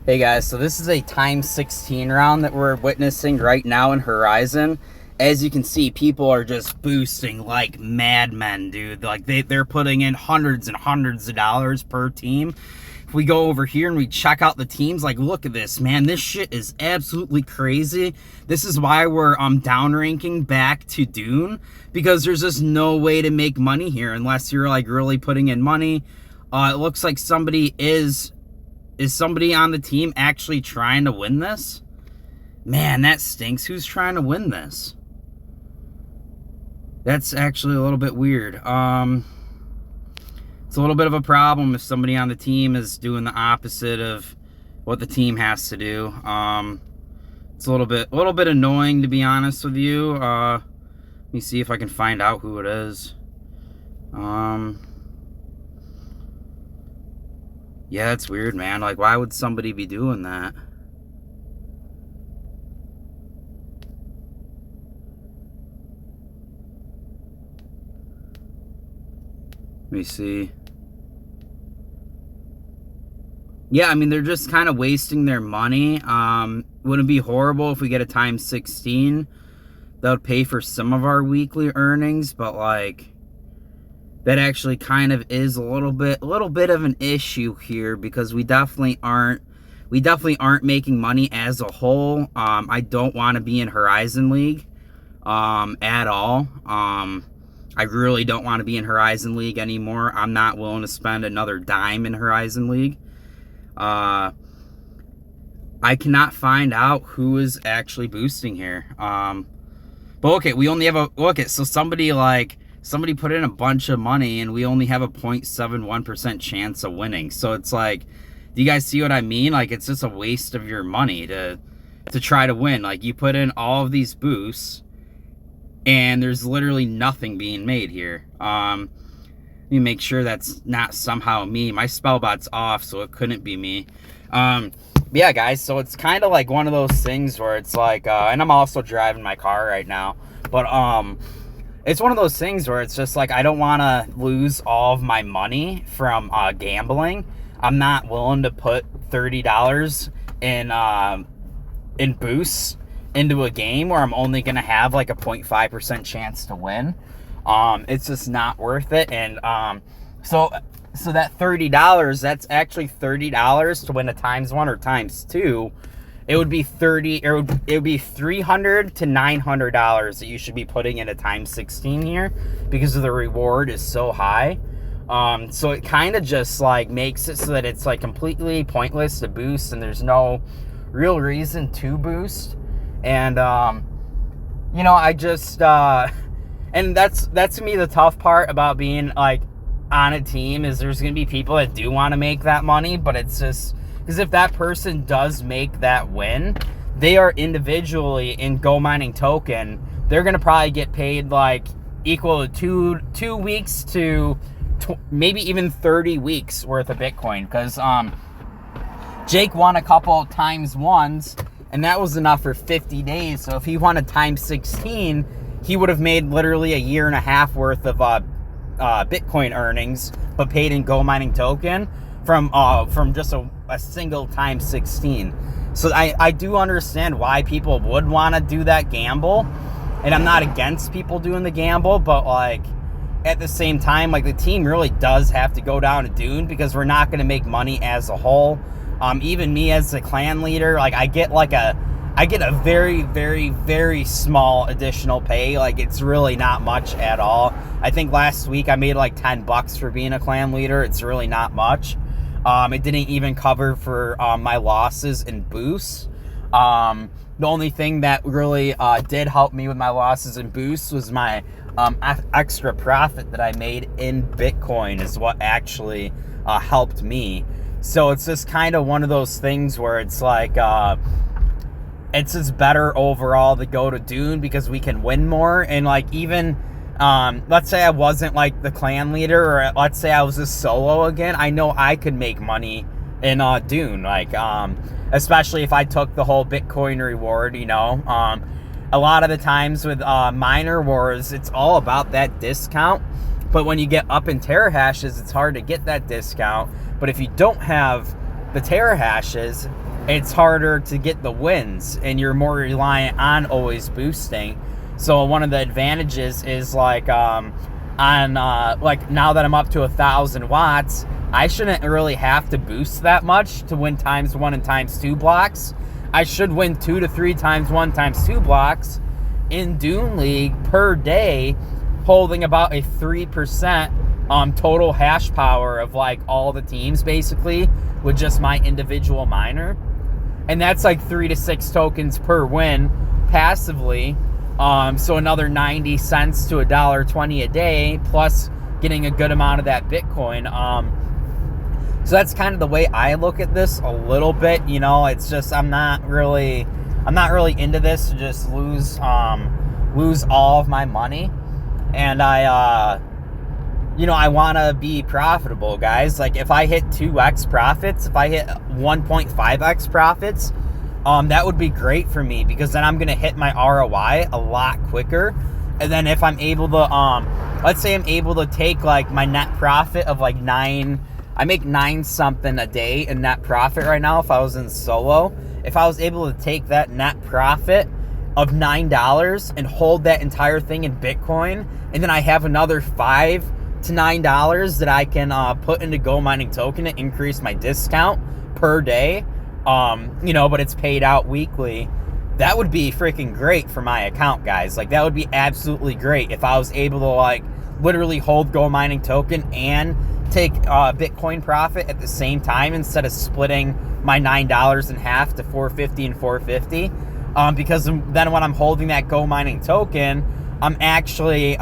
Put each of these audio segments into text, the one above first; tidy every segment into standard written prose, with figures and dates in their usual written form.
Hey guys, so this is a times 16 round that we're witnessing right now in Horizon. As you can see, people are just boosting like madmen, dude. Like they're putting in hundreds and hundreds of dollars per team. If we go over here and we check out the teams, like look at this, man. This shit is absolutely crazy. This is why we're downranking back to Dune, because there's just no way to make money here unless you're like really putting in money. It looks like somebody is somebody on the team actually trying to win this? Man, that stinks. Who's trying to win this? That's actually a little bit weird. It's a little bit of a problem if somebody on the team is doing the opposite of what the team has to do. It's a little bit annoying, to be honest with you. Let me see if I can find out who it is. Yeah, that's weird, man. Like, why would somebody be doing that? Let me see. Yeah, I mean, they're just kind of wasting their money. Wouldn't it be horrible if we get a times 16? That would pay for some of our weekly earnings, but like, that actually kind of is a little bit of an issue here, because we definitely aren't making money as a whole. I don't want to be in Horizon League at all. I really don't want to be in Horizon League anymore. I'm not willing to spend another dime in Horizon League. I cannot find out who is actually boosting here. But okay, we only have so somebody put in a bunch of money and we only have a 0.71% chance of winning. So it's like, do you guys see what I mean? Like, it's just a waste of your money to try to win. Like, you put in all of these boosts and there's literally nothing being made here. Let me make sure that's not somehow me. My spellbot's off, so it couldn't be me. Yeah, guys, so it's kind of like one of those things where it's like, and I'm also driving my car right now, but it's one of those things where it's just like, I don't want to lose all of my money from gambling. I'm not willing to put $30 in boosts into a game where I'm only going to have like a 0.5% chance to win. It's just not worth it. And so that $30, that's actually $30 to win a times 1 or times 2. It would be $300 to $900 that you should be putting in a times 16 here, because of the reward is so high. So it kind of just like makes it so that it's like completely pointless to boost, and there's no real reason to boost. And you know, I just and that's to me the tough part about being like on a team, is there's gonna be people that do want to make that money, but it's just because if that person does make that win, they are individually in GoMining token. They're going to probably get paid like equal to two weeks to maybe even 30 weeks worth of Bitcoin. Because Jake won a couple times 1s, and that was enough for 50 days. So if he won a times 16, he would have made literally a year and a half worth of Bitcoin earnings, but paid in GoMining token from just a single times 16. So I do understand why people would want to do that gamble, and I'm not against people doing the gamble, but like at the same time, like the team really does have to go down to Dune, because we're not going to make money as a whole. Even me as the clan leader, like I get a very, very, very small additional pay. Like, it's really not much at all. I think last week I made like $10 for being a clan leader. It's really not much. It didn't even cover for my losses and boosts. The only thing that really did help me with my losses and boosts was my extra profit that I made in Bitcoin is what actually helped me. So it's just kind of one of those things where it's like, it's just better overall to go to Dune, because we can win more. And like, even let's say I wasn't like the clan leader, or let's say I was just solo again, I know I could make money in Dune, like especially if I took the whole Bitcoin reward, you know. A lot of the times with miner wars, it's all about that discount, but when you get up in terahashes, it's hard to get that discount. But if you don't have the terahashes, it's harder to get the wins, and you're more reliant on always boosting. So one of the advantages is like like now that I'm up to 1,000 watts, I shouldn't really have to boost that much to win ×1 and ×2 blocks. I should win 2 to 3 ×1 ×2 blocks in Dune League per day, holding about a 3% total hash power of like all the teams basically with just my individual miner. And that's like 3 to 6 tokens per win passively. So another 90 cents to $1.20 a day, plus getting a good amount of that Bitcoin. So that's kind of the way I look at this a little bit. You know, it's just I'm not really into this to just lose all of my money. And I want to be profitable, guys. Like if I hit 2x profits, if I hit 1.5x profits, that would be great for me, because then I'm going to hit my ROI a lot quicker. And then if I'm able to, let's say I'm able to take like my net profit of like I make 9 something a day in net profit right now if I was in solo. If I was able to take that net profit of $9 and hold that entire thing in Bitcoin, and then I have another $5 to $9 that I can put into GoMining token to increase my discount per day, but it's paid out weekly. That would be freaking great for my account, guys. Like that would be absolutely great if I was able to like literally hold GoMining token and take Bitcoin profit at the same time, instead of splitting my $9 in half to $4.50 and $4.50. Because then when I'm holding that GoMining token, I'm actually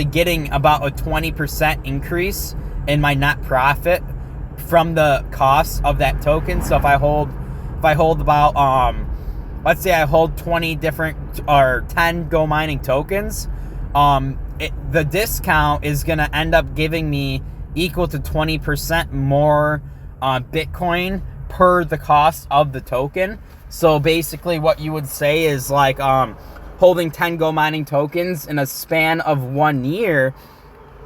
getting about a 20% increase in my net profit from the cost of that token. So if I hold about let's say I hold 20 different or 10 GoMining tokens, the discount is going to end up giving me equal to 20% more Bitcoin per the cost of the token. So basically what you would say is like holding 10 GoMining tokens in a span of 1 year,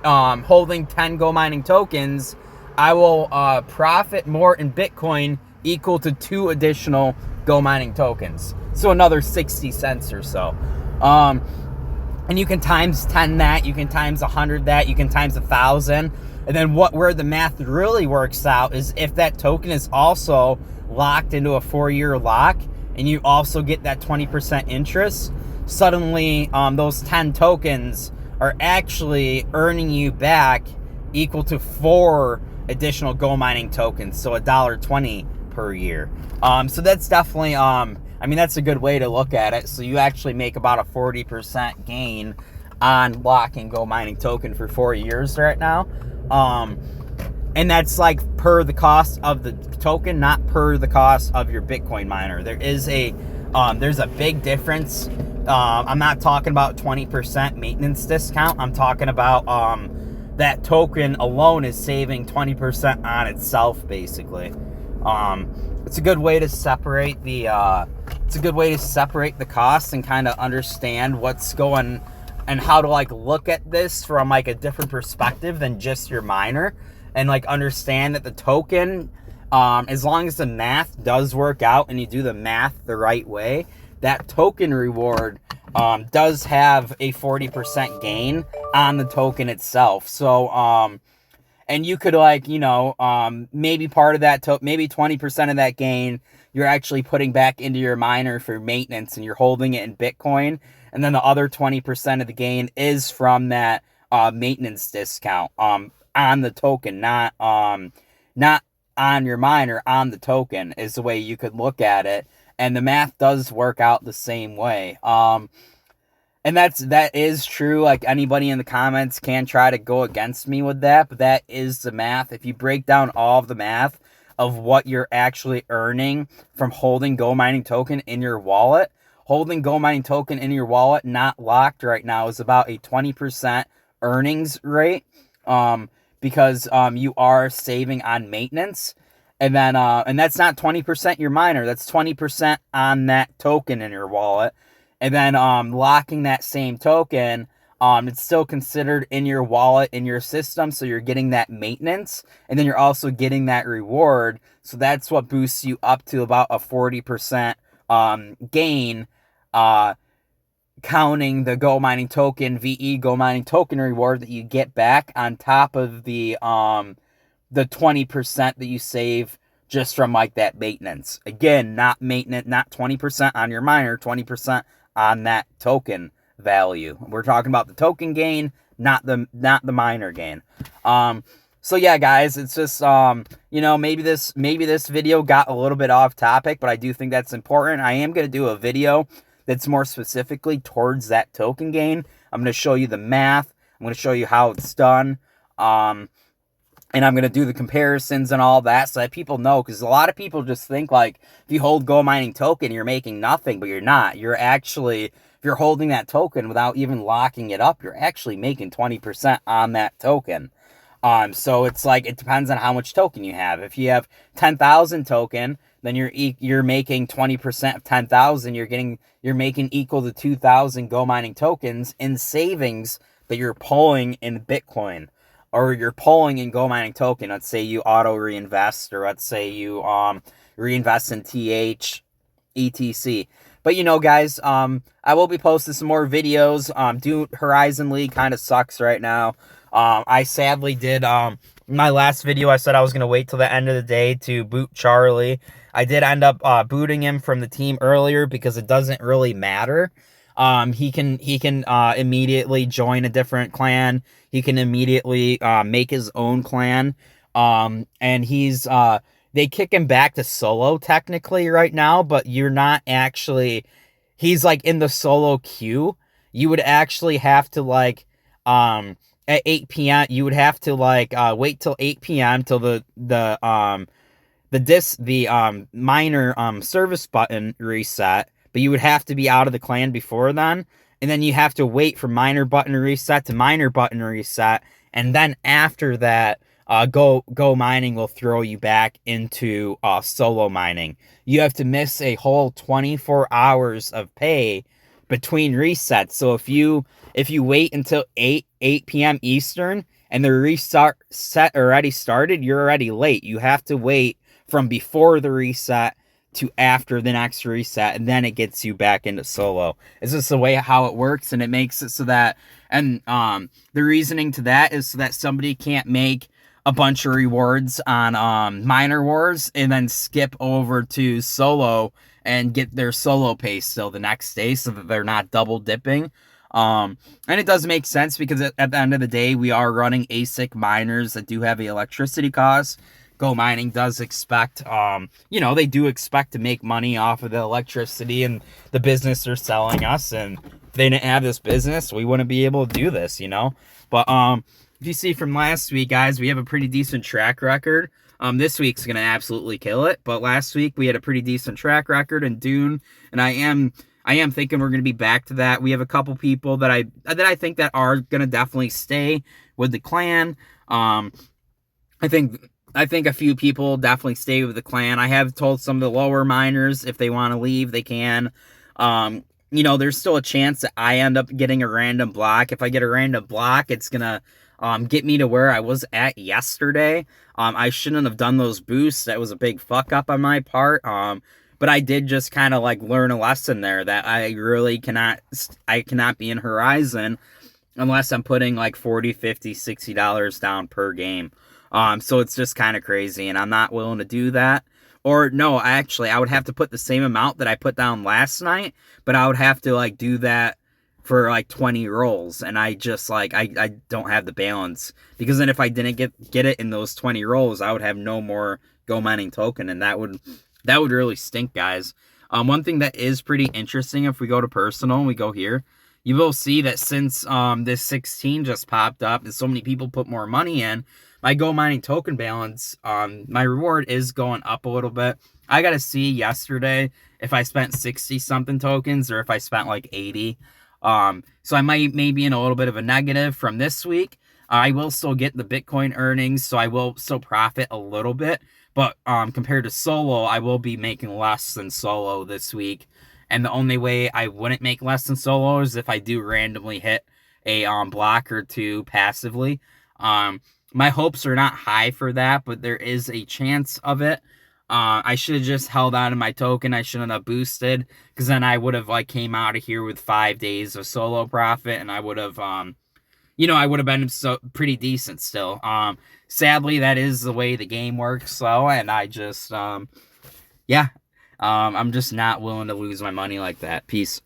holding 10 GoMining tokens, I will profit more in Bitcoin equal to 2 additional GoMining tokens. So another 60 cents or so. And you can times 10 that, you can times 100 that, you can times 1,000. And then where the math really works out is if that token is also locked into a 4-year lock, and you also get that 20% interest, suddenly those 10 tokens are actually earning you back equal to 4 additional GoMining tokens, so $1.20 per year. So that's definitely, that's a good way to look at it. So you actually make about a 40% gain on locking GoMining token for 4 years right now. And that's like per the cost of the token, not per the cost of your Bitcoin miner. There's a big difference. I'm not talking about 20% maintenance discount. I'm talking about that token alone is saving 20% on itself, basically. It's a good way to separate the costs and kind of understand what's going and how to like look at this from like a different perspective than just your miner, and like understand that the token, as long as the math does work out and you do the math the right way, that token reward does have a 40% gain on the token itself. So and you could like, maybe part of that, maybe 20% of that gain, you're actually putting back into your miner for maintenance and you're holding it in Bitcoin. And then the other 20% of the gain is from that maintenance discount on the token, not on your miner, on the token is the way you could look at it. And the math does work out the same way. And that is true. Like anybody in the comments can try to go against me with that, but that is the math. If you break down all of the math of what you're actually earning from holding GoMining token in your wallet, holding GoMining token in your wallet, not locked right now, is about a 20% earnings rate, because you are saving on maintenance. And then, and that's not 20% your miner, that's 20% on that token in your wallet. And then locking that same token It's still considered in your wallet, in your system, so you're getting that maintenance, and then you're also getting that reward. So that's what boosts you up to about a 40% gain, counting the GoMining token, VE GoMining token reward that you get back on top of the 20% that you save just from like that maintenance. Again, not maintenance, not 20% on your miner, 20% on that token value. We're talking about the token gain, not the miner gain. So yeah, guys, it's just you know, maybe this video got a little bit off topic, but I do think that's important. I am going to do a video that's more specifically towards that token gain. I'm going to show you the math. I'm going to show you how it's done. And I'm going to do the comparisons and all that so that people know, because a lot of people just think like if you hold GoMining token, you're making nothing, but you're not. You're actually, if you're holding that token without even locking it up, you're actually making 20% on that token. So it's like, it depends on how much token you have. If you have 10,000 token, then you're making 20% of 10,000. You're making equal to 2,000 GoMining tokens in savings that you're pulling in Bitcoin, or you're pulling in GoMining token. Let's say you auto reinvest, or let's say you reinvest in TH, etc. But you know, guys, I will be posting some more videos. Horizon League kind of sucks right now. I sadly did my last video. I said I was gonna wait till the end of the day to boot Charlie. I did end up booting him from the team earlier because it doesn't really matter. He can immediately join a different clan. He can immediately make his own clan. And he's they kick him back to solo technically right now, but you're not actually, he's like in the solo queue. You would actually have to like at 8 p.m. you would have to like wait till 8 p.m. till the miner service button reset. But you would have to be out of the clan before then. And then you have to wait for miner button reset to miner button reset. And then after that, GoMining will throw you back into solo mining. You have to miss a whole 24 hours of pay between resets. So if you wait until 8 p.m. Eastern and the reset already started, you're already late. You have to wait from before the reset to after the next reset, and then it gets you back into solo. It's just the way how it works, and it makes it so that, and the reasoning to that is so that somebody can't make a bunch of rewards on Miner Wars and then skip over to solo and get their solo pay still the next day, so that they're not double dipping. And it does make sense because at the end of the day, we are running ASIC miners that do have the electricity costs. GoMining does expect, you know, they do expect to make money off of the electricity and the business they're selling us. And if they didn't have this business, we wouldn't be able to do this, you know. But if you see from last week, guys, we have a pretty decent track record. This week's going to absolutely kill it. But last week, we had a pretty decent track record in Dune. And I am thinking we're going to be back to that. We have a couple people that I think that are going to definitely stay with the clan. I think a few people definitely stay with the clan. I have told some of the lower miners if they want to leave, they can. You know, there's still a chance that I end up getting a random block. If I get a random block, it's going to get me to where I was at yesterday. I shouldn't have done those boosts. That was a big fuck up on my part. But I did just kind of like learn a lesson there that I really cannot be in Horizon unless I'm putting like $40, $50, $60 down per game. So it's just kind of crazy, and I'm not willing to do that. Or no, actually, I would have to put the same amount that I put down last night, but I would have to like do that for like 20 rolls, and I just like I don't have the balance, because then if I didn't get it in those 20 rolls, I would have no more GoMining token, and that would really stink, guys. One thing that is pretty interesting, if we go to personal and we go here, you will see that since this 16 just popped up and so many people put more money in, my GoMining token balance, my reward is going up a little bit. I got to see yesterday if I spent 60-something tokens or if I spent like 80. So I might maybe in a little bit of a negative from this week. I will still get the Bitcoin earnings, so I will still profit a little bit. But compared to solo, I will be making less than solo this week. And the only way I wouldn't make less than solo is if I do randomly hit a block or two passively. My hopes are not high for that, but there is a chance of it. I should have just held on to my token. I shouldn't have boosted, because then I would have like came out of here with 5 days of solo profit, and I would have I would have been pretty decent still. Sadly, that is the way the game works, though, and I just I'm just not willing to lose my money like that. Peace.